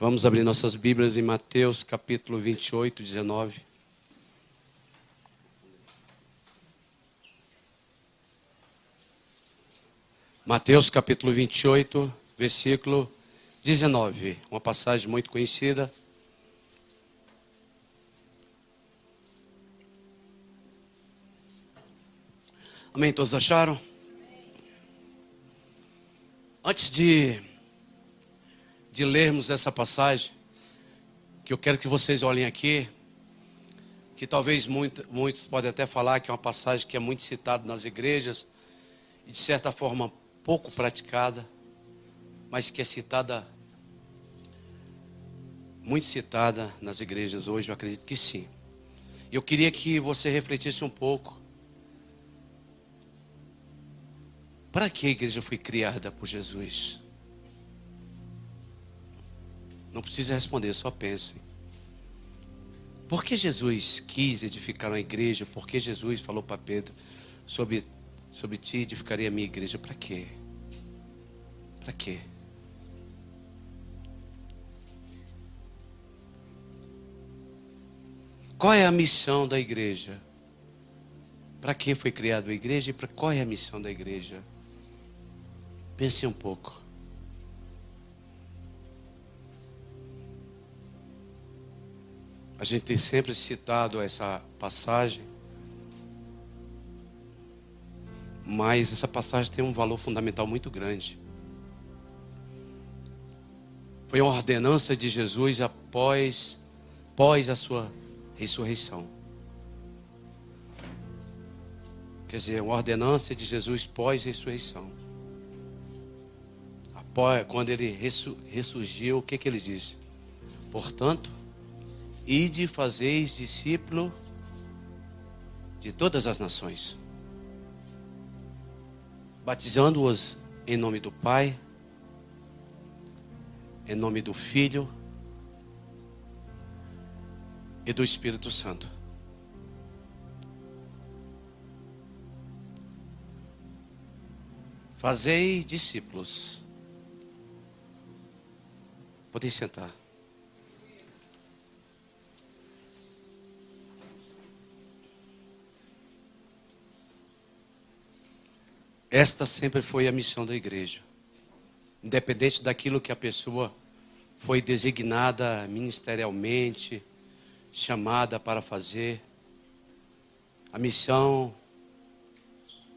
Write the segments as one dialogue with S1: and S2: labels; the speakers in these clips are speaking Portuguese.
S1: Vamos abrir nossas Bíblias em Mateus capítulo 28, 19. Mateus capítulo 28, versículo 19. Uma passagem muito conhecida. Amém? Todos acharam? Antes de lermos essa passagem, que eu quero que vocês olhem aqui, que talvez muitos podem até falar que é uma passagem que é muito citada nas igrejas, e de certa forma pouco praticada, mas que é citada, muito citada nas igrejas hoje, eu acredito que sim. Eu queria que você refletisse um pouco. Para que a igreja foi criada por Jesus? Não precisa responder, só pensem. Por que Jesus quis edificar uma igreja? Por que Jesus falou para Pedro, sobre ti edificarei a minha igreja? Para quê? Para quê? Qual é a missão da igreja? Para que foi criada a igreja e para qual é a missão da igreja? Pense um pouco. A gente tem sempre citado essa passagem, mas essa passagem tem um valor fundamental muito grande. Foi uma ordenança de Jesus após a sua ressurreição. Quer dizer, uma ordenança de Jesus pós-ressurreição. Quando ele ressurgiu, o que ele disse? Portanto, ide e fazeis discípulo de todas as nações, batizando-os em nome do Pai, em nome do Filho e do Espírito Santo. Fazei discípulos. Podem sentar. Esta sempre foi a missão da igreja. Independente daquilo que a pessoa foi designada ministerialmente, chamada para fazer, a missão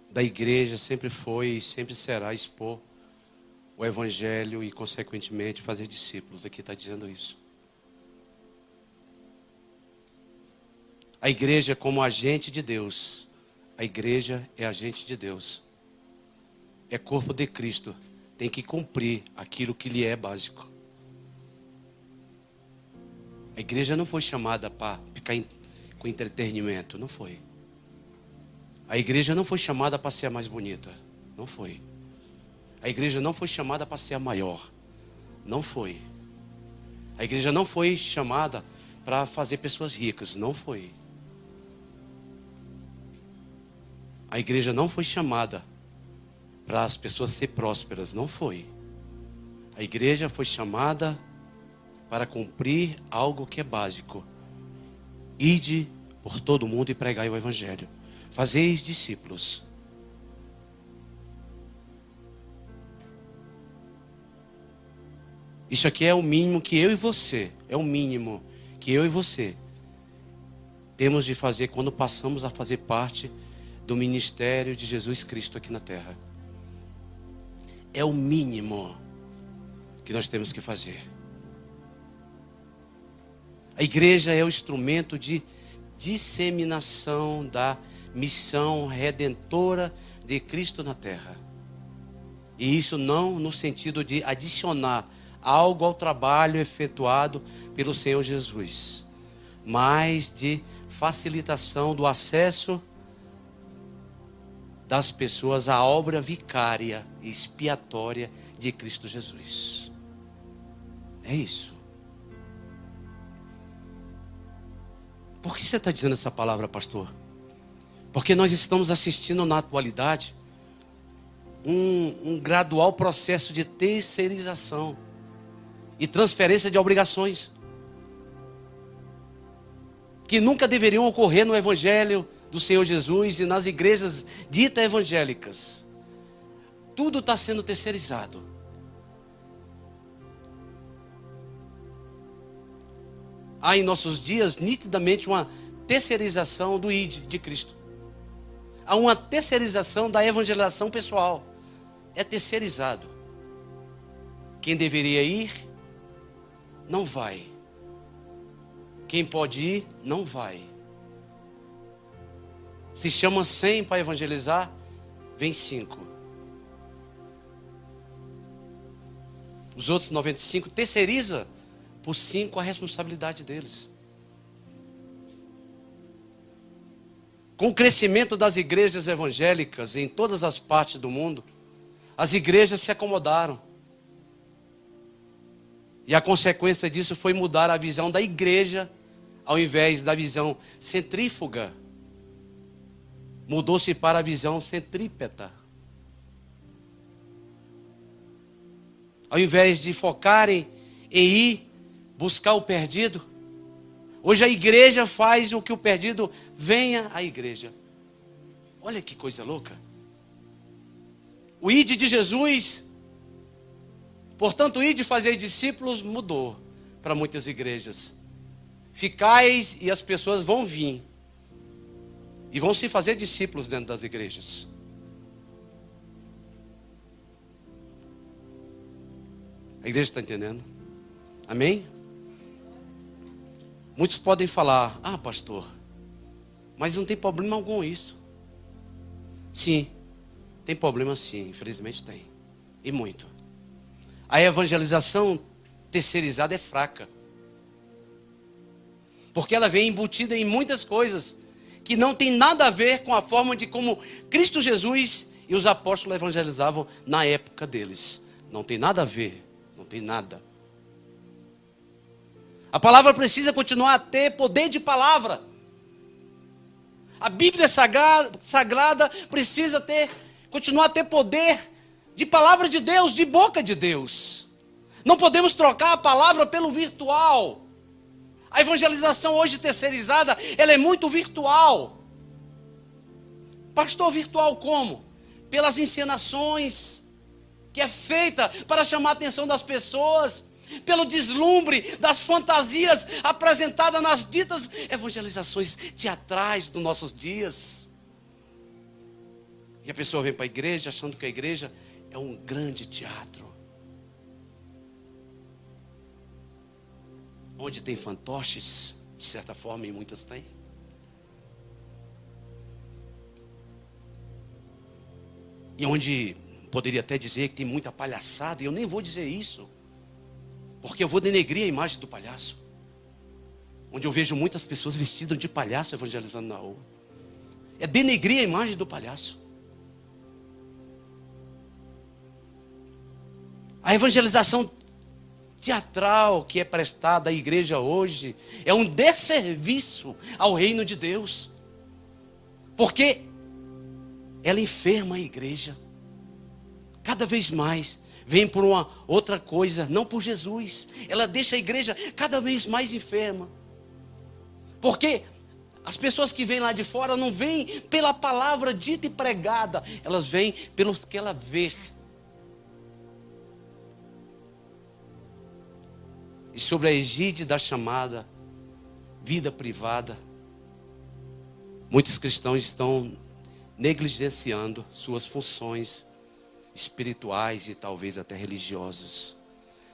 S1: da igreja sempre foi e sempre será expor o evangelho e, consequentemente, fazer discípulos. Aqui está dizendo isso. A igreja como agente de Deus. A igreja é agente de Deus. É corpo de Cristo. Tem que cumprir aquilo que lhe é básico. A igreja não foi chamada para ficar com entretenimento. Não foi. A igreja não foi chamada para ser a mais bonita. Não foi. A igreja não foi chamada para ser a maior. Não foi. A igreja não foi chamada para fazer pessoas ricas. Não foi. A igreja não foi chamada para as pessoas ser prósperas. Não foi. A igreja foi chamada para cumprir algo que é básico. Ide por todo mundo e pregai o evangelho. Fazeis discípulos. Isso aqui é o mínimo que eu e você, temos de fazer quando passamos a fazer parte do ministério de Jesus Cristo aqui na terra. É o mínimo que nós temos que fazer. A igreja é o instrumento de disseminação da missão redentora de Cristo na terra. E isso não no sentido de adicionar algo ao trabalho efetuado pelo Senhor Jesus, mas de facilitação do acesso das pessoas à obra vicária e expiatória de Cristo Jesus. É isso. Por que você está dizendo essa palavra, pastor? Porque nós estamos assistindo na atualidade um gradual processo de terceirização e transferência de obrigações, que nunca deveriam ocorrer no Evangelho do Senhor Jesus e nas igrejas ditas evangélicas. Tudo está sendo terceirizado. Há em nossos dias nitidamente uma terceirização do ID de Cristo. Há uma terceirização da evangelização pessoal. É terceirizado. Quem deveria ir, não vai. Quem pode ir, não vai. Se chama 100 para evangelizar, vem 5. Os outros 95 terceiriza por 5 a responsabilidade deles. Com o crescimento das igrejas evangélicas em todas as partes do mundo, as igrejas se acomodaram. E a consequência disso foi mudar a visão da igreja, ao invés da visão centrífuga. Mudou-se para a visão centrípeta. Ao invés de focarem em ir buscar o perdido, hoje a igreja faz o que o perdido venha à igreja. Olha que coisa louca. O ide de Jesus, portanto, o ide fazer discípulos mudou para muitas igrejas. Ficais e as pessoas vão vir e vão se fazer discípulos dentro das igrejas. A igreja está entendendo? Amém? Muitos podem falar: ah, pastor, mas não tem problema algum isso. Sim, tem problema sim, infelizmente tem. E muito. A evangelização terceirizada é fraca. Porque ela vem embutida em muitas coisas que não tem nada a ver com a forma de como Cristo Jesus e os apóstolos evangelizavam na época deles. Não tem nada a ver, não tem nada. A palavra precisa continuar a ter poder de palavra. A Bíblia sagrada precisa continuar a ter poder de palavra de Deus, de boca de Deus. Não podemos trocar a palavra pelo virtual. A evangelização hoje terceirizada, ela é muito virtual. Pastor, virtual como? Pelas encenações, que é feita para chamar a atenção das pessoas, pelo deslumbre das fantasias apresentadas nas ditas evangelizações teatrais dos nossos dias. E a pessoa vem para a igreja achando que a igreja é um grande teatro, onde tem fantoches, de certa forma, e muitas têm. E onde poderia até dizer que tem muita palhaçada, e eu nem vou dizer isso, porque eu vou denegrir a imagem do palhaço. Onde eu vejo muitas pessoas vestidas de palhaço evangelizando na rua. É denegrir a imagem do palhaço. A evangelização teatral que é prestada à igreja hoje é um desserviço ao reino de Deus. Porque ela enferma a igreja. Cada vez mais vem por uma outra coisa, não por Jesus. Ela deixa a igreja cada vez mais enferma. Porque as pessoas que vêm lá de fora não vêm pela palavra dita e pregada, elas vêm pelo que ela vê. E sobre a egíde da chamada vida privada, muitos cristãos estão negligenciando suas funções espirituais e talvez até religiosas,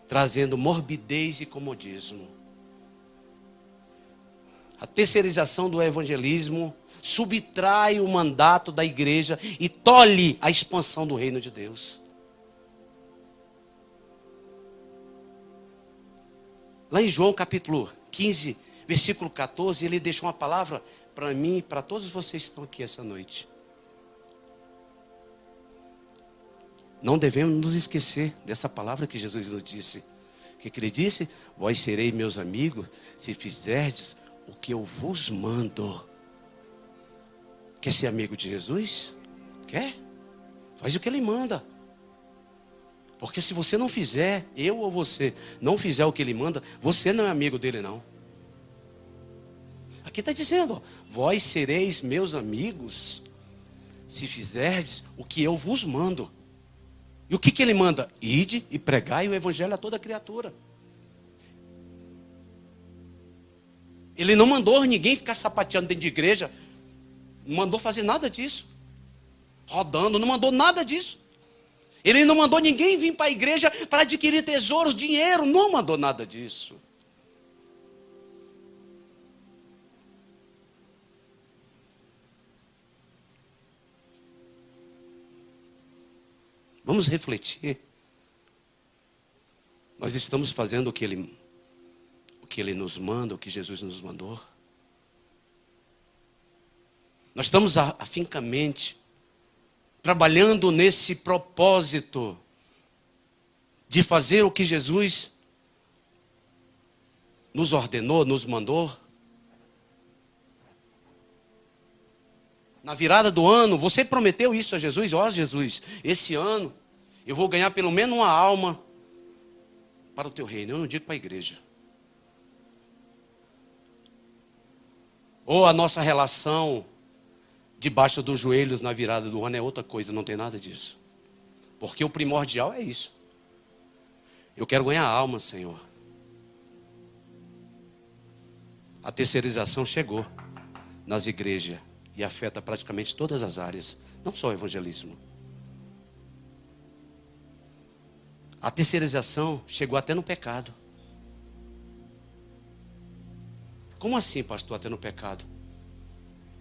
S1: trazendo morbidez e comodismo. A terceirização do evangelismo subtrai o mandato da igreja e tolhe a expansão do reino de Deus. Lá em João capítulo 15, versículo 14, ele deixou uma palavra para mim e para todos vocês que estão aqui essa noite. Não devemos nos esquecer dessa palavra que Jesus nos disse. O que ele disse? Vós sereis meus amigos se fizerdes o que eu vos mando. Quer ser amigo de Jesus? Quer? Faz o que ele manda. Porque se você não fizer, eu ou você, não fizer o que ele manda, você não é amigo dele, não. Aqui está dizendo, ó, vós sereis meus amigos, se fizerdes o que eu vos mando. E o que ele manda? Ide e pregai o evangelho a toda criatura. Ele não mandou ninguém ficar sapateando dentro de igreja, não mandou fazer nada disso, rodando, não mandou nada disso. Ele não mandou ninguém vir para a igreja para adquirir tesouros, dinheiro, não mandou nada disso. Vamos refletir. Nós estamos fazendo o que ele nos manda, o que Jesus nos mandou. Nós estamos afincamente trabalhando nesse propósito de fazer o que Jesus nos ordenou, nos mandou. Na virada do ano, você prometeu isso a Jesus? Ó Jesus, esse ano eu vou ganhar pelo menos uma alma para o teu reino. Eu não digo para a igreja. Ou a nossa relação debaixo dos joelhos na virada do ano é outra coisa, não tem nada disso. Porque o primordial é isso. Eu quero ganhar alma, Senhor. A terceirização chegou nas igrejas e afeta praticamente todas as áreas, não só o evangelismo. A terceirização chegou até no pecado. Como assim, pastor, até no pecado?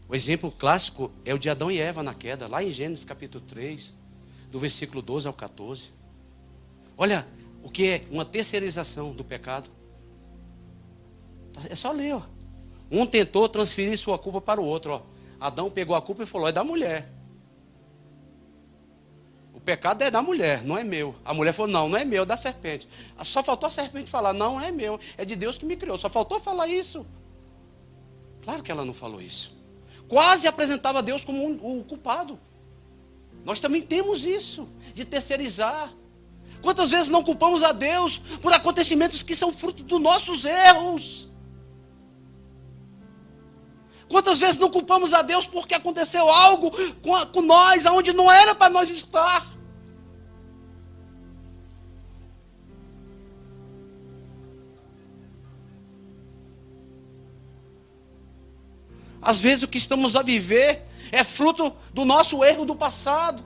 S1: O exemplo clássico é o de Adão e Eva na queda, lá em Gênesis capítulo 3, do versículo 12 ao 14. Olha o que é uma terceirização do pecado. É só ler, ó. Um tentou transferir sua culpa para o outro, ó. Adão pegou a culpa e falou, é da mulher. O pecado é da mulher, não é meu. A mulher falou, não é meu, é da serpente. Só faltou a serpente falar, não é meu, é de Deus que me criou. Só faltou falar isso. Claro que ela não falou isso. Quase apresentava Deus como o culpado. Nós também temos isso, de terceirizar. Quantas vezes não culpamos a Deus por acontecimentos que são fruto dos nossos erros? Quantas vezes não culpamos a Deus porque aconteceu algo com nós, onde não era para nós estar? Às vezes o que estamos a viver é fruto do nosso erro do passado.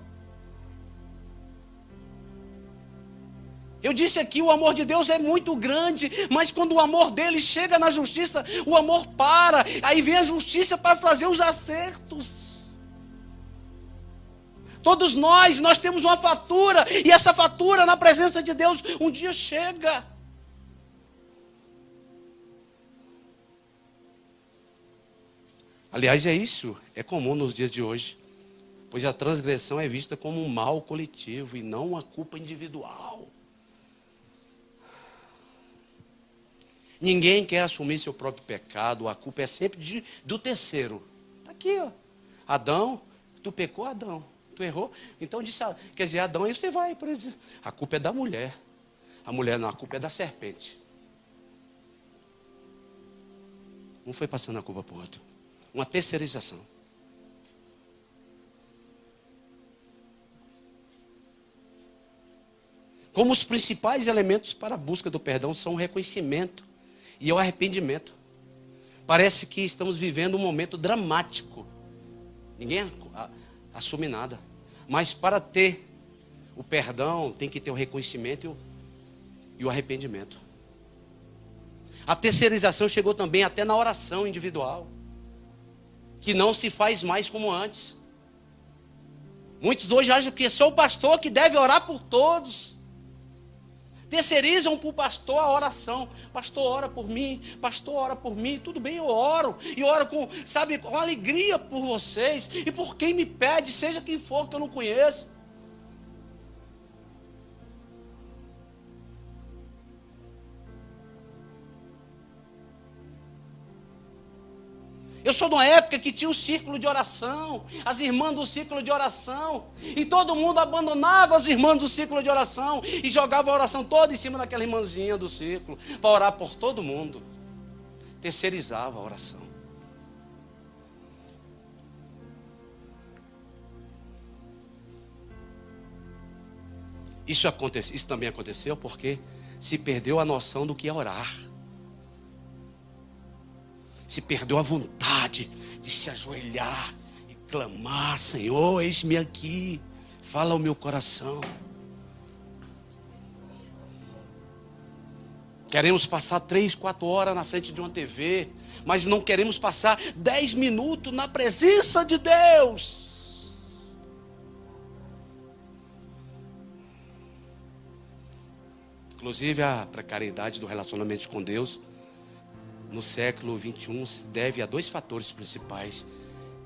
S1: Eu disse aqui, o amor de Deus é muito grande, mas quando o amor dele chega na justiça, o amor para, aí vem a justiça para fazer os acertos. Todos nós temos uma fatura, e essa fatura na presença de Deus um dia chega. Aliás, é comum nos dias de hoje, pois a transgressão é vista como um mal coletivo e não uma culpa individual. Ninguém quer assumir seu próprio pecado, a culpa é sempre do terceiro. Está aqui, ó. Adão, tu pecou, Adão. Tu errou. Então disse, quer dizer, Adão, aí você vai. A culpa é da mulher. A mulher não, a culpa é da serpente. Um foi passando a culpa para o outro. Uma terceirização. Como os principais elementos para a busca do perdão são o reconhecimento e o arrependimento. Parece que estamos vivendo um momento dramático. Ninguém assume nada. Mas para ter o perdão, tem que ter o reconhecimento e o arrependimento. A terceirização chegou também até na oração individual, que não se faz mais como antes. Muitos hoje acham que é só o pastor que deve orar por todos. Terceirizam para o pastor a oração. Pastor, ora por mim. Pastor, ora por mim. Tudo bem, eu oro. E oro com alegria por vocês. E por quem me pede, seja quem for que eu não conheço. Eu sou de uma época que tinha um círculo de oração, as irmãs do círculo de oração, e todo mundo abandonava as irmãs do círculo de oração e jogava a oração toda em cima daquela irmãzinha do círculo, para orar por todo mundo. Terceirizava a oração. Isso também aconteceu porque se perdeu a noção do que é orar. Se perdeu a vontade de se ajoelhar e clamar: Senhor, eis-me aqui, fala ao meu coração. Queremos passar 3, 4 horas na frente de uma TV, mas não queremos passar 10 minutos na presença de Deus. Inclusive a precariedade do relacionamento com Deus no século 21 se deve a 2 fatores principais.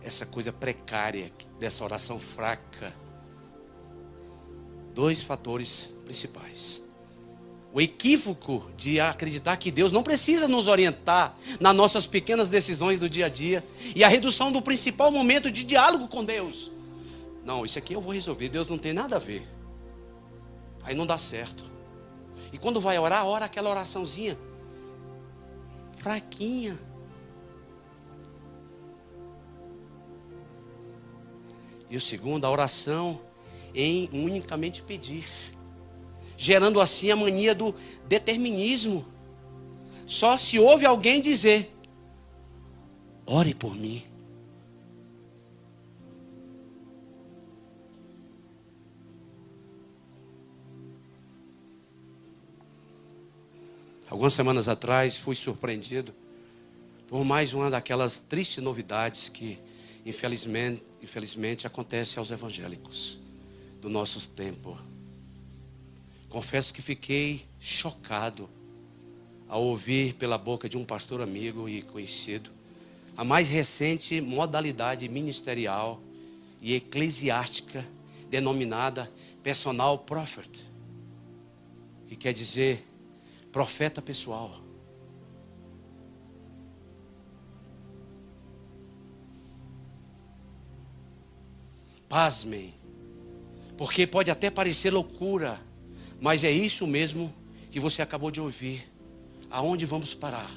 S1: Essa coisa precária, dessa oração fraca. 2 fatores principais. O equívoco de acreditar que Deus não precisa nos orientar nas nossas pequenas decisões do dia a dia. E a redução do principal momento de diálogo com Deus. Não, isso aqui eu vou resolver, Deus não tem nada a ver. Aí não dá certo. E quando vai orar, ora aquela oraçãozinha fraquinha. E o segundo, a oração em unicamente pedir, gerando assim a mania do determinismo. Só se ouve alguém dizer: ore por mim. Algumas semanas atrás fui surpreendido por mais uma daquelas tristes novidades que infelizmente acontece aos evangélicos do nosso tempo. Confesso que fiquei chocado ao ouvir pela boca de um pastor amigo e conhecido a mais recente modalidade ministerial e eclesiástica denominada personal prophet, que quer dizer profeta pessoal. Pasmem, porque pode até parecer loucura, mas é isso mesmo que você acabou de ouvir. Aonde vamos parar?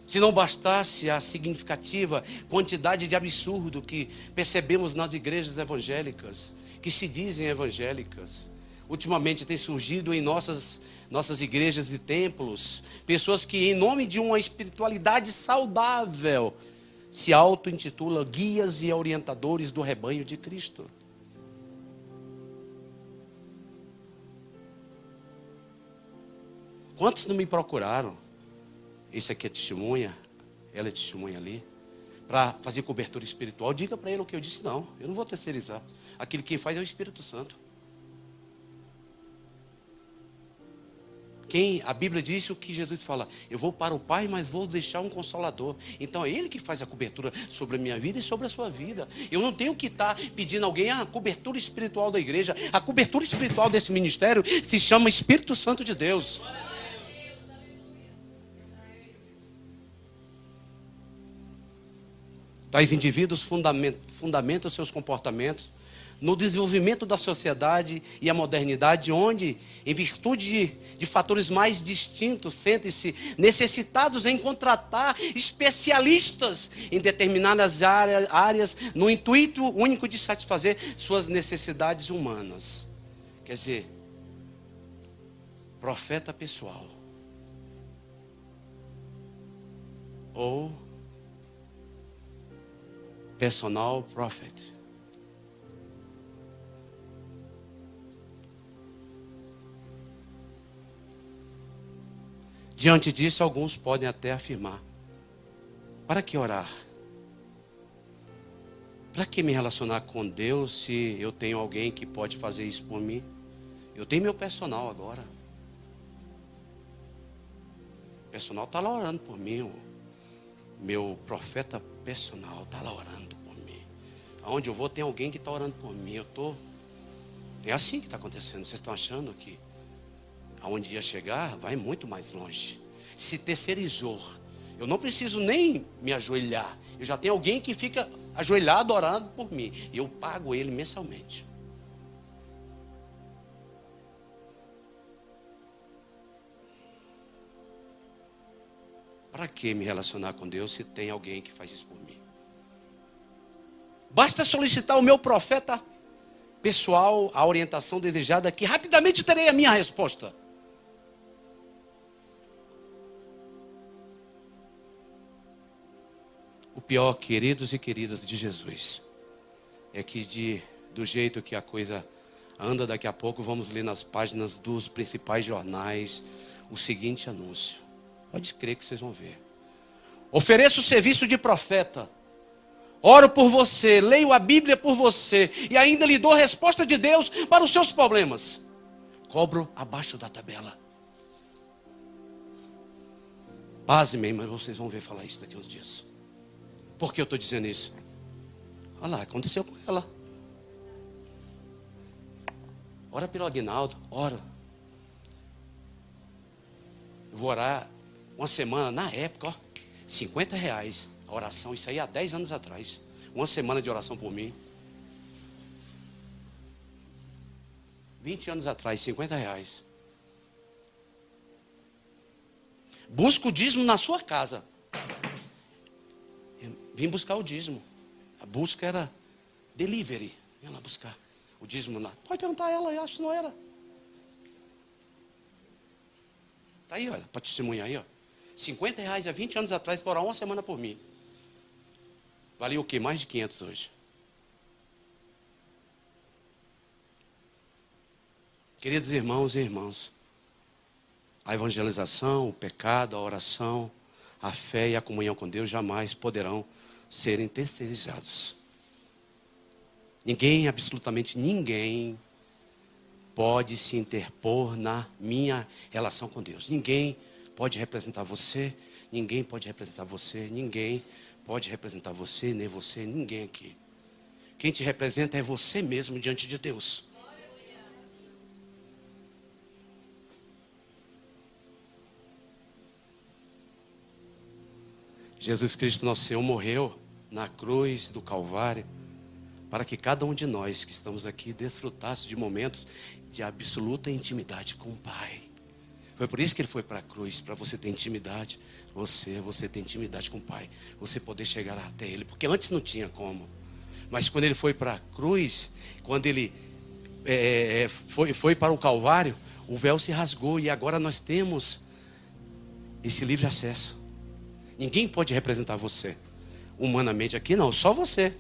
S1: Se não bastasse a significativa quantidade de absurdo que percebemos nas igrejas evangélicas, que se dizem evangélicas, ultimamente tem surgido em nossas igrejas e templos pessoas que, em nome de uma espiritualidade saudável, se auto-intitulam guias e orientadores do rebanho de Cristo. Quantos não me procuraram? Esse aqui é testemunha, ela é testemunha ali, para fazer cobertura espiritual. Diga para ele o que eu disse. Não, eu não vou terceirizar. Aquilo que faz é o Espírito Santo. A Bíblia diz o que Jesus fala: eu vou para o Pai, mas vou deixar um Consolador. Então é Ele que faz a cobertura sobre a minha vida e sobre a sua vida. Eu não tenho que estar pedindo a alguém a cobertura espiritual da igreja. A cobertura espiritual desse ministério se chama Espírito Santo de Deus. Tais indivíduos fundamentam seus comportamentos no desenvolvimento da sociedade e a modernidade, onde, em virtude de fatores mais distintos, sentem-se necessitados em contratar especialistas em determinadas áreas, no intuito único de satisfazer suas necessidades humanas. Quer dizer, profeta pessoal. Ou personal prophet. Diante disso, alguns podem até afirmar: para que orar? Para que me relacionar com Deus se eu tenho alguém que pode fazer isso por mim? Eu tenho meu personal agora. O personal está lá orando por mim. O meu profeta personal está lá orando por mim. Aonde eu vou tem alguém que está orando por mim. É assim que está acontecendo. Vocês estão achando que aonde ia chegar vai muito mais longe. Se terceirizou Eu não preciso nem me ajoelhar. Eu já tenho alguém que fica ajoelhado orando por mim. E eu pago ele mensalmente. Para que me relacionar com Deus se tem alguém que faz isso por mim? Basta solicitar ao meu profeta pessoal a orientação desejada, que rapidamente terei a minha resposta. O pior, queridos e queridas de Jesus, é que do jeito que a coisa anda, daqui a pouco vamos ler nas páginas dos principais jornais o seguinte anúncio. Pode crer que vocês vão ver. Ofereço o serviço de profeta. Oro por você, leio a Bíblia por você e ainda lhe dou resposta de Deus para os seus problemas. Cobro abaixo da tabela. Pasmem, mas vocês vão ver falar isso daqui a uns dias. Por que eu estou dizendo isso? Olha lá, aconteceu com ela. Ora pelo Aguinaldo, ora. Eu vou orar uma semana, na época, ó, R$50 a oração, isso aí há 10 anos atrás. Uma semana de oração por mim. 20 anos atrás, R$50. Busca o dízimo na sua casa. Eu vim buscar o dízimo. A busca era delivery. Vim lá buscar o dízimo lá. Pode perguntar a ela, eu acho que não era. Está aí, olha, para testemunhar aí, ó. R$50 há 20 anos atrás, por uma semana por mim. Valia o quê? Mais de 500 hoje. Queridos irmãos e irmãs, a evangelização, o pecado, a oração, a fé e a comunhão com Deus jamais poderão serem terceirizados. Ninguém, absolutamente ninguém, pode se interpor na minha relação com Deus. Ninguém pode representar você, ninguém pode representar você, ninguém pode representar você, nem você, ninguém aqui. Quem te representa é você mesmo diante de Deus. Jesus Cristo, nosso Senhor, morreu na cruz do Calvário para que cada um de nós que estamos aqui desfrutasse de momentos de absoluta intimidade com o Pai. Foi por isso que ele foi para a cruz, para você ter intimidade. Você ter intimidade com o Pai. Você poder chegar até Ele. Porque antes não tinha como. Mas quando ele foi para a cruz, quando ele foi para o Calvário, o véu se rasgou e agora nós temos esse livre acesso. Ninguém pode representar você. Humanamente aqui não, só você.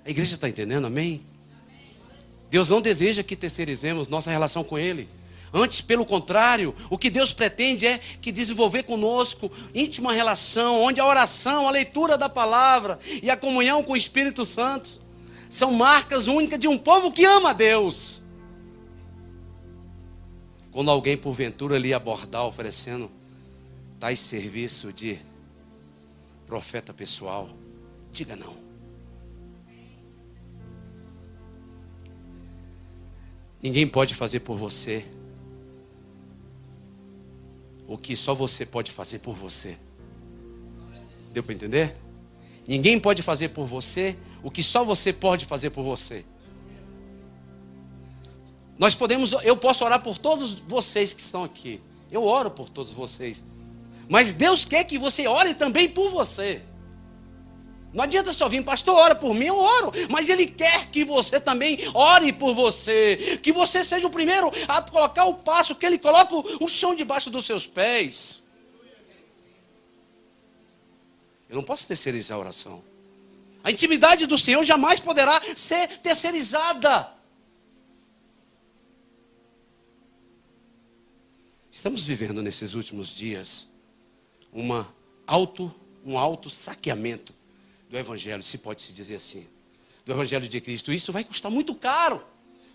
S1: A igreja está entendendo, amém? Deus não deseja que terceirizemos nossa relação com Ele. Antes, pelo contrário, o que Deus pretende é que desenvolver conosco íntima relação, onde a oração, a leitura da palavra e a comunhão com o Espírito Santo são marcas únicas de um povo que ama a Deus. Quando alguém porventura lhe abordar oferecendo tais serviço de profeta pessoal, diga não. Ninguém pode fazer por você o que só você pode fazer por você. Deu para entender? Ninguém pode fazer por você o que só você pode fazer por você. Eu posso orar por todos vocês que estão aqui. Eu oro por todos vocês. Mas Deus quer que você ore também por você. Não adianta só vir, pastor, ora por mim, eu oro. Mas Ele quer que você também ore por você. Que você seja o primeiro a colocar o passo, que Ele coloque o chão debaixo dos seus pés. Eu não posso terceirizar a oração. A intimidade do Senhor jamais poderá ser terceirizada. Estamos vivendo nesses últimos dias um alto saqueamento do Evangelho, se pode se dizer assim, do Evangelho de Cristo. Isso vai custar muito caro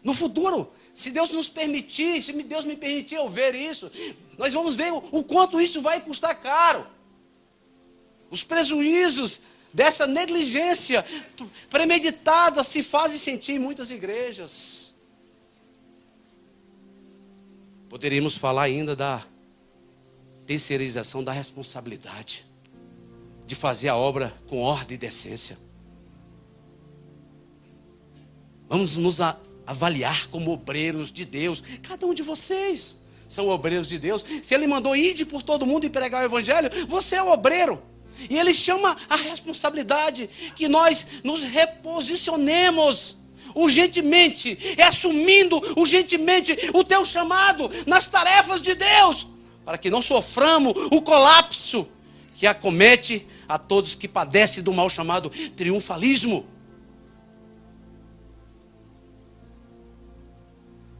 S1: no futuro. Se Deus nos permitir, se Deus me permitir eu ver isso, nós vamos ver o quanto isso vai custar caro. Os prejuízos dessa negligência premeditada se fazem sentir em muitas igrejas. Poderíamos falar ainda da terceirização da responsabilidade, de fazer a obra com ordem e decência. Vamos nos avaliar como obreiros de Deus. Cada um de vocês são obreiros de Deus. Se Ele mandou ir por todo mundo e pregar o Evangelho, você é o obreiro. E Ele chama a responsabilidade que nós nos reposicionemos urgentemente, assumindo urgentemente o teu chamado nas tarefas de Deus, para que não soframos o colapso que acomete a todos que padecem do mal chamado triunfalismo.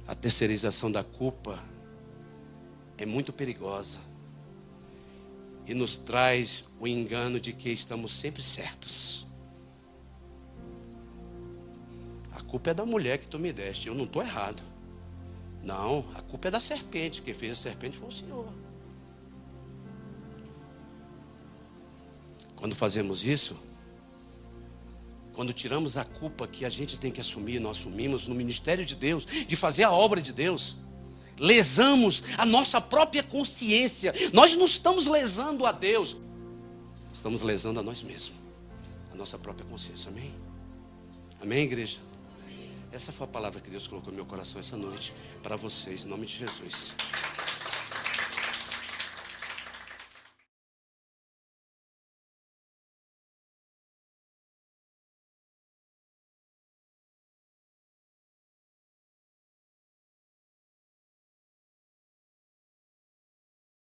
S1: A terceirização da culpa é muito perigosa e nos traz o engano de que estamos sempre certos. A culpa é da mulher que tu me deste, eu não estou errado. Não, a culpa é da serpente, quem fez a serpente foi o Senhor. Quando fazemos isso, quando tiramos a culpa que a gente tem que assumir, nós assumimos no ministério de Deus, de fazer a obra de Deus, lesamos a nossa própria consciência. Nós não estamos lesando a Deus, estamos lesando a nós mesmos, a nossa própria consciência. Amém? Amém, igreja? Essa foi a palavra que Deus colocou no meu coração essa noite para vocês, em nome de Jesus.